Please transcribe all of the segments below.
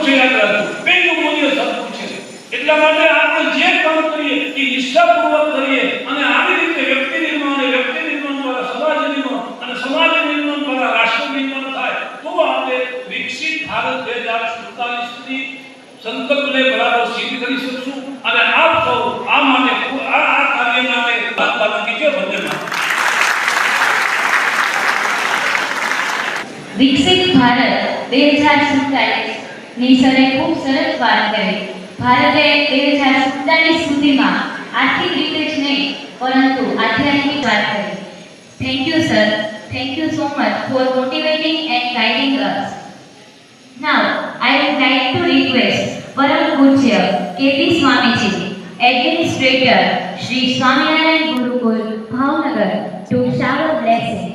છે, યાદ રાખજો. બેનું મૂલ્ય સદગુણ છે. એટલા માટે આપણે જે કામ કરીએ એ નિષ્ઠાપૂર્વક કરીએ અને આવી રીતે વ્યક્તિ નિર્માણ દ્વારા સમાજ નિર્માણ અને સમાજ નિર્માણ દ્વારા રાષ્ટ્ર નિર્માણ થાય તો આપણે વિકસિત ભારત 2047 ની સંકલ્પને બરાબર સિદ્ધ કરી શકશું. અને આપ સૌ આ માટે આ કાર્ય માટે બાબા કીજો બંને વિકસિત ભારત 2047 ની સરે ખૂબ સરસ વાત કરી. ભારતે 2047 સુધીમાં આર્થિક રીતે જ નહીં પરંતુ આધ્યાત્મિક વાત કરી. Thank you sir. Thank you so much for motivating and guiding us. Now I would like to request Param Pujya K.P. Swamiji, Administrator, Shri Swaminarayan Gurukul, Bhavnagar, to shower blessings.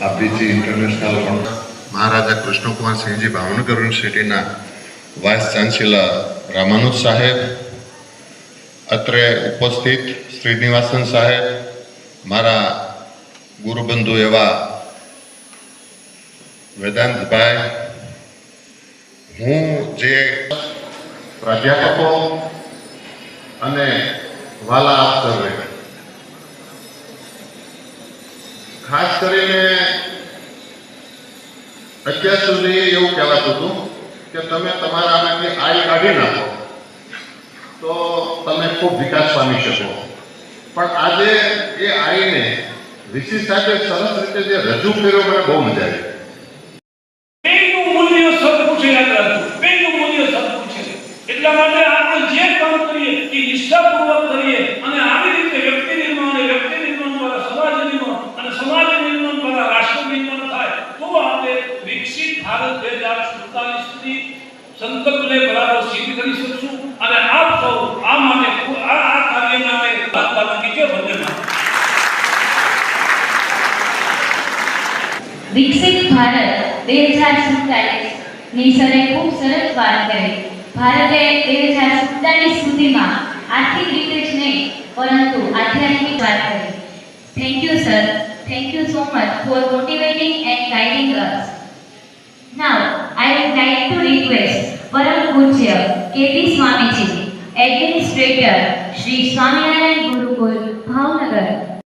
આપીજી ઇન્ટરનેશનલ મહારાજા કૃષ્ણકુમાર સિંહજી ભાવનગર યુનિવર્સિટીના vice chancellor Ramanuj સાહેબ, અત્રે ઉપસ્થિત શ્રીનિવાસન સાહેબ, મારા ગુરુબંધુ એવા વેદાંતભાઈ, હું જે પ્રાધ્યાપકો અને વાલા આપ સર્વે, ખાસ કરીને અત્યાર સુધી એવું કહેવાતું હતું કે તમે તમારામાંથી આય કાઢી નાખો તો તમે ખૂબ વિકાસ પામી શકો. પણ આજે એ આઈને વીસી સાથે સરસ રીતે જે રજૂ કર્યો મને બહુ મજા આવી. બેનું મૂલ્ય સદગુણ છે, યાદ રાખજો. બેનું મૂલ્ય સદગુણ છે. એટલા માટે આપણે જે કામ કરીએ એ નિષ્ઠાપૂર્વક કરીએ અને આવી રીતે વ્યક્તિ નિર્માણ દ્વારા સમાજ નિર્માણ અને સમાજ નિર્માણ દ્વારા રાષ્ટ્ર નિર્માણ થાય તો આપણે વિકસિત ભારત 2047 ની સંકલ્પને બરાબર સિદ્ધ કરી શકશું. અને આપ સૌ આ માટે આ કાર્ય માટે બાબા કીજો બંને વિકસિત ભારત 2047 ની સરે ખૂબ સરસ વાત કરી. ભારતે 2047 સુધીમાં આર્થિક રીતે જ નહીં પરંતુ આધ્યાત્મિક વાત કરી. Thank you sir. Thank you so much for motivating and guiding us. Now I would like to request Param Pujya K.P. Swamiji, Administrator, Shri Swaminarayan Gurukul, Bhavnagar,